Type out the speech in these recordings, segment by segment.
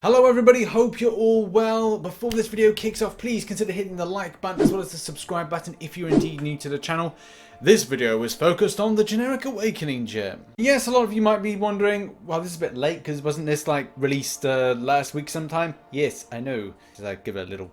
Hello everybody, hope you're all well. Before this video kicks off, please consider hitting the like button as well as the subscribe button if you're indeed new to the channel. This video is focused on the generic awakening gem. Yes, a lot of you might be wondering, well, this is a bit late because wasn't this like released last week sometime? Yes, I know. Should I give it a little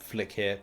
flick here?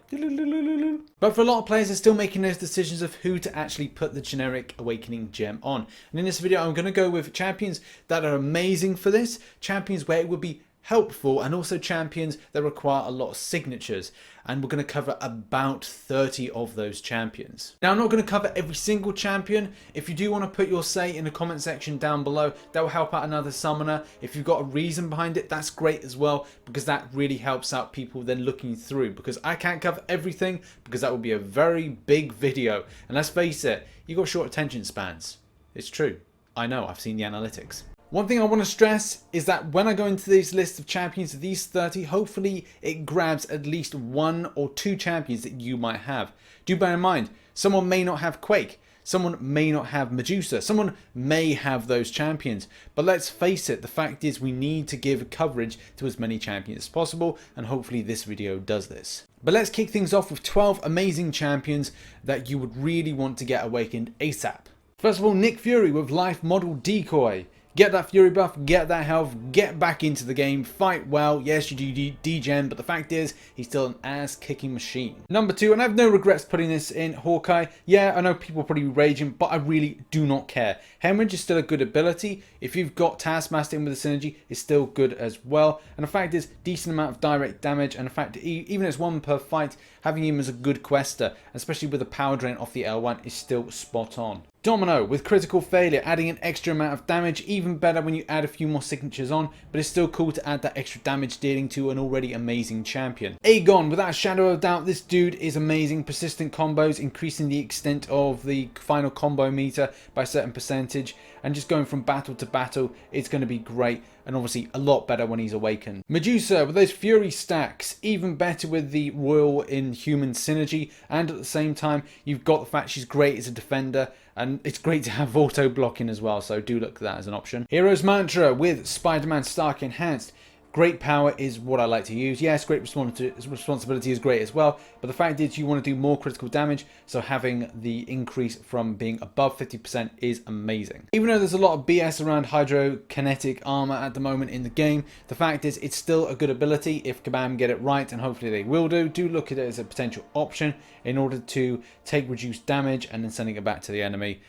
But for a lot of players, they're still making those decisions of who to actually put the generic awakening gem on. And in this video, I'm going to go with champions that are amazing for this, champions where it would be helpful, and also champions that require a lot of signatures, and we're going to cover about 30 of those champions. Now, I'm not going to cover every single champion. If you do want to put your say in the comment section down below, that will help out another summoner. If you've got a reason behind it, that's great as well, because that really helps out people then looking through, because I can't cover everything because that would be a very big video, and let's face it, you've got short attention spans. It's true. I know, I've seen the analytics. One thing I want to stress is that when I go into these lists of champions, these 30, hopefully it grabs at least one or two champions that you might have. Do bear in mind, someone may not have Quake, someone may not have Medusa, someone may have those champions. But let's face it, the fact is we need to give coverage to as many champions as possible, and hopefully this video does this. But let's kick things off with 12 amazing champions that you would really want to get awakened ASAP. First of all, Nick Fury with Life Model Decoy. Get that Fury buff, get that health, get back into the game, fight well. Yes, you do degen, but the fact is, he's still an ass-kicking machine. Number 2, and I have no regrets putting this in, Hawkeye. Yeah, I know people are probably raging, but I really do not care. Hemorrhage is still a good ability. If you've got Taskmaster in with the synergy, it's still good as well. And the fact is, decent amount of direct damage, and the fact that even as one per fight, having him as a good quester, especially with the power drain off the L1, is still spot on. Domino with critical failure, adding an extra amount of damage, even better when you add a few more signatures on, but it's still cool to add that extra damage dealing to an already amazing champion. Aegon, without a shadow of a doubt, this dude is amazing. Persistent combos, increasing the extent of the final combo meter by a certain percentage, and just going from battle to battle, it's going to be great, and obviously a lot better when he's awakened. Medusa with those Fury stacks, even better with the Royal Inhuman synergy, and at the same time you've got the fact she's great as a defender, and it's great to have auto blocking as well, so do look at that as an option. Hero's Mantra with Spider-Man Stark Enhanced. Great power is what I like to use. Yes, great responsibility is great as well, but the fact is you want to do more critical damage, so having the increase from being above 50% is amazing. Even though there's a lot of BS around hydrokinetic armor at the moment in the game, the fact is it's still a good ability if Kabam get it right, and hopefully they will do. Do look at it as a potential option in order to take reduced damage and then sending it back to the enemy.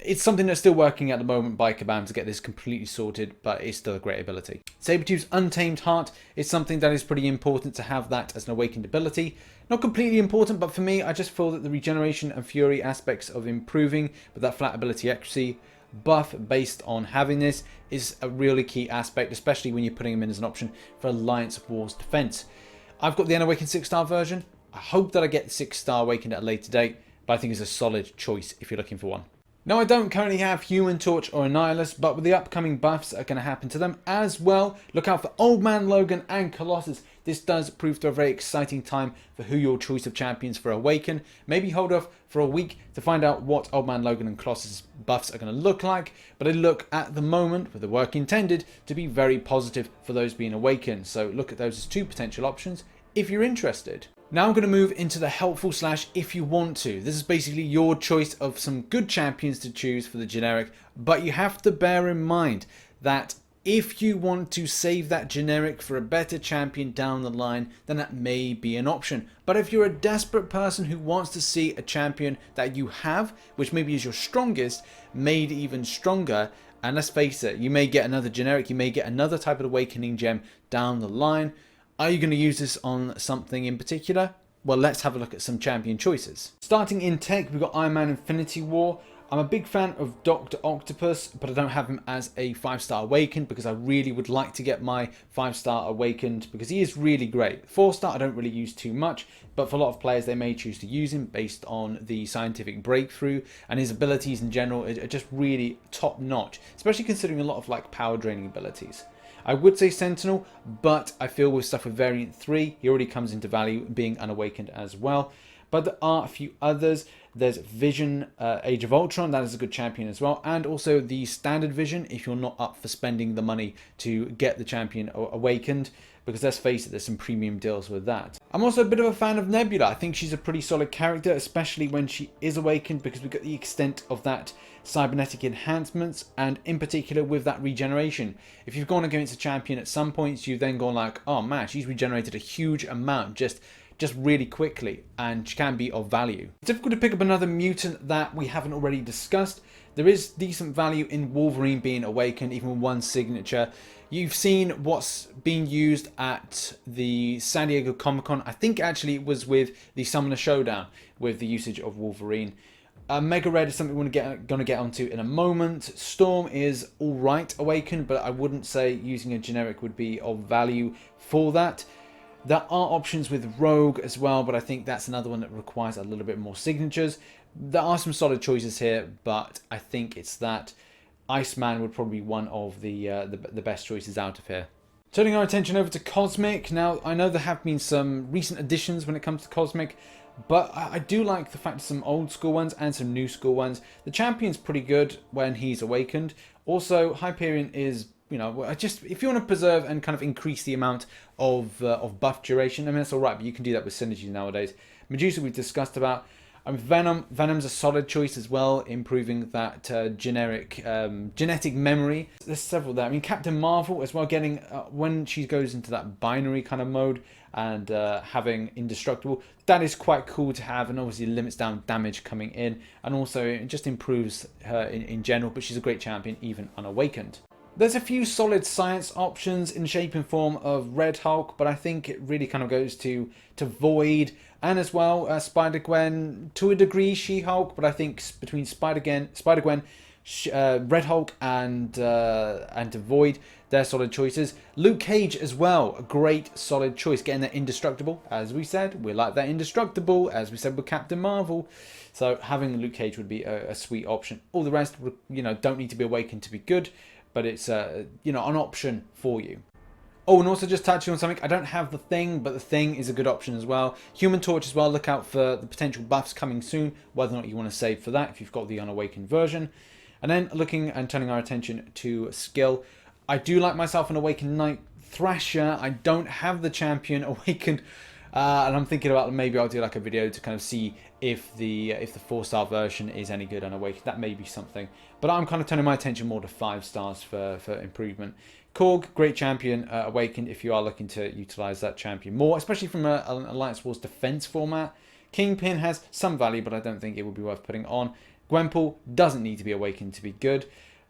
It's something that's still working at the moment by Kabam to get this completely sorted, but it's still a great ability. Sabretooth's Untamed Heart is something that is pretty important to have that as an awakened ability. Not completely important, but for me, I just feel that the regeneration and fury aspects of improving with that flat ability accuracy buff based on having this is a really key aspect, especially when you're putting him in as an option for Alliance Wars defense. I've got the Unawakened 6-star version. I hope that I get the 6-star Awakened at a later date, but I think it's a solid choice if you're looking for one. Now, I don't currently have Human Torch or Annihilus, but with the upcoming buffs that are going to happen to them as well, look out for Old Man Logan and Colossus. This does prove to a very exciting time for who your choice of champions for Awaken. Maybe hold off for a week to find out what Old Man Logan and Colossus buffs are going to look like, but they look at the moment, with the work intended, to be very positive for those being awakened. So look at those as two potential options if you're interested. Now I'm going to move into the helpful / if you want to. This is basically your choice of some good champions to choose for the generic, but you have to bear in mind that if you want to save that generic for a better champion down the line, then that may be an option. But if you're a desperate person who wants to see a champion that you have, which maybe is your strongest, made even stronger, and let's face it, you may get another generic, you may get another type of awakening gem down the line. Are you going to use this on something in particular? Well, let's have a look at some champion choices. Starting in tech, we've got Iron Man Infinity War. I'm a big fan of Dr. Octopus, but I don't have him as a 5-star Awakened because I really would like to get my 5-star Awakened because he is really great. 4-star I don't really use too much, but for a lot of players they may choose to use him based on the scientific breakthrough, and his abilities in general are just really top notch, especially considering a lot of like power draining abilities. I would say Sentinel, but I feel with stuff with Variant 3, he already comes into value being unawakened as well. but there are a few others. There's Vision Age of Ultron, that is a good champion as well, and also the Standard Vision if you're not up for spending the money to get the champion awakened, because let's face it, there's some premium deals with that. I'm also a bit of a fan of Nebula. I think she's a pretty solid character, especially when she is awakened, because we've got the extent of that cybernetic enhancements, and in particular with that regeneration. If you've gone against a champion at some points, you've then gone like, oh man, she's regenerated a huge amount just really quickly, and she can be of value. It's difficult to pick up another mutant that we haven't already discussed. There is decent value in Wolverine being awakened, even with one signature. You've seen what's being used at the San Diego Comic-Con. I think actually it was with the Summoner Showdown with the usage of Wolverine. Mega Red is something we're going to get onto in a moment. Storm is alright awakened, but I wouldn't say using a generic would be of value for that. There are options with Rogue as well, but I think that's another one that requires a little bit more signatures. There are some solid choices here, but I think it's that Iceman would probably be one of the best choices out of here. Turning our attention over to Cosmic. Now, I know there have been some recent additions when it comes to Cosmic, but I do like the fact some old school ones and some new school ones. The champion's pretty good when he's awakened. Also, Hyperion is, you know, just if you want to preserve and kind of increase the amount of buff duration, I mean, that's all right, but you can do that with synergies nowadays. Medusa we've discussed about. Venom's a solid choice as well, improving that genetic memory. There's several there. I mean, Captain Marvel as well, getting when she goes into that binary kind of mode and having indestructible, that is quite cool to have, and obviously limits down damage coming in, and also it just improves her in general, but she's a great champion even unawakened. There's a few solid science options in the shape and form of Red Hulk, but I think it really kind of goes to Void, and as well Spider-Gwen, to a degree She-Hulk, but I think between Spider-Gwen, Red Hulk and Void, they're solid choices. Luke Cage as well, a great solid choice, getting that indestructible. As we said, we like that indestructible, as we said with Captain Marvel. So having Luke Cage would be a sweet option. All the rest, you know, don't need to be awakened to be good, but it's you know, an option for you. Oh, and also just touching on something, I don't have the Thing, but the Thing is a good option as well. Human Torch as well, look out for the potential buffs coming soon, whether or not you want to save for that if you've got the unawakened version. And then looking and turning our attention to skill, I do like myself an Awakened Knight Thrasher. I don't have the champion awakened, and I'm thinking about maybe I'll do like a video to kind of see if the 4-star version is any good unawakened. That may be something, but I'm kind of turning my attention more to 5 stars for improvement. Korg, great champion awakened if you are looking to utilize that champion more, especially from an Alliance Wars defense format. Kingpin has some value, but I don't think it would be worth putting on. Gwenpool doesn't need to be awakened to be good,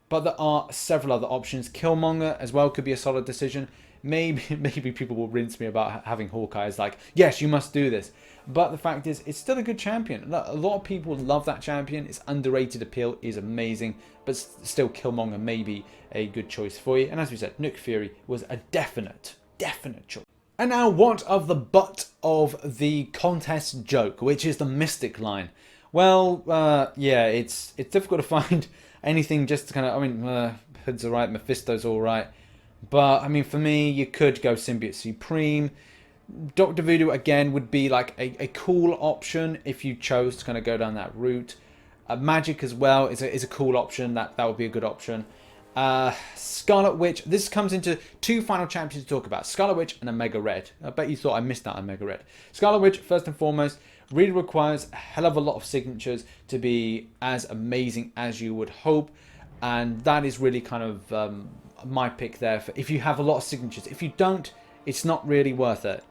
but there are several other options. Killmonger as well could be a solid decision. Maybe people will rinse me about having Hawkeye as like, yes, you must do this. But the fact is, it's still a good champion. A lot of people love that champion. Its underrated appeal is amazing, but still Killmonger may be a good choice for you. And as we said, Nick Fury was a definite choice. And now, what of the butt of the contest joke, which is the Mystic line? Well, yeah, it's difficult to find anything just to kind of, I mean, Hood's alright, Mephisto's alright. But, I mean, for me, you could go Symbiote Supreme. Dr. Voodoo, again, would be like a cool option if you chose to kind of go down that route. Magic as well is a cool option. That would be a good option. Scarlet Witch. This comes into 2 final champions to talk about. Scarlet Witch and Omega Red. I bet you thought I missed out on Omega Red. Scarlet Witch, first and foremost, really requires a hell of a lot of signatures to be as amazing as you would hope. And that is really kind of my pick there for if you have a lot of signatures. If you don't, it's not really worth it.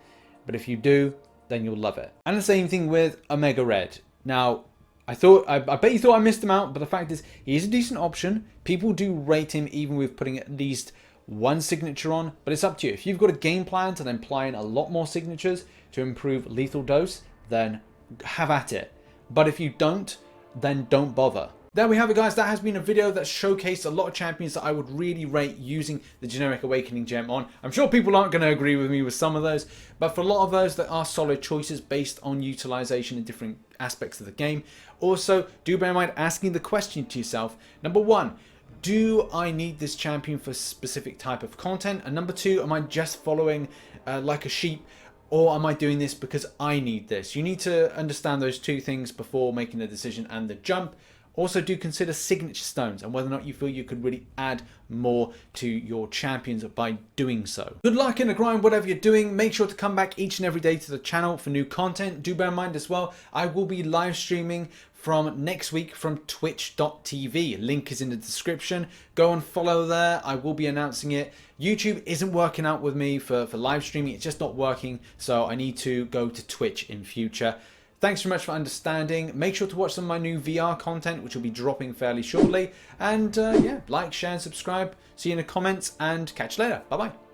But if you do, then you'll love it. And the same thing with Omega Red. Now, I bet you thought I missed him out, but the fact is, he is a decent option. People do rate him even with putting at least 1 signature on, but it's up to you. If you've got a game plan to then apply in a lot more signatures to improve lethal dose, then have at it. But if you don't, then don't bother. There we have it, guys. That has been a video that showcased a lot of champions that I would really rate using the generic Awakening Gem on. I'm sure people aren't going to agree with me with some of those, but for a lot of those, there are solid choices based on utilization in different aspects of the game. Also, do bear in mind asking the question to yourself. Number 1, do I need this champion for a specific type of content? And number 2, am I just following like a sheep or am I doing this because I need this? You need to understand those two things before making the decision and the jump. Also, do consider signature stones and whether or not you feel you could really add more to your champions by doing so. Good luck in the grind, whatever you're doing. Make sure to come back each and every day to the channel for new content. Do bear in mind as well, I will be live streaming from next week from twitch.tv. Link is in the description. Go and follow there. I will be announcing it. YouTube isn't working out with me for live streaming. It's just not working. So I need to go to Twitch in future. Thanks very much for understanding. Make sure to watch some of my new VR content, which will be dropping fairly shortly. And yeah, like, share, and subscribe. See you in the comments, and catch you later. Bye-bye.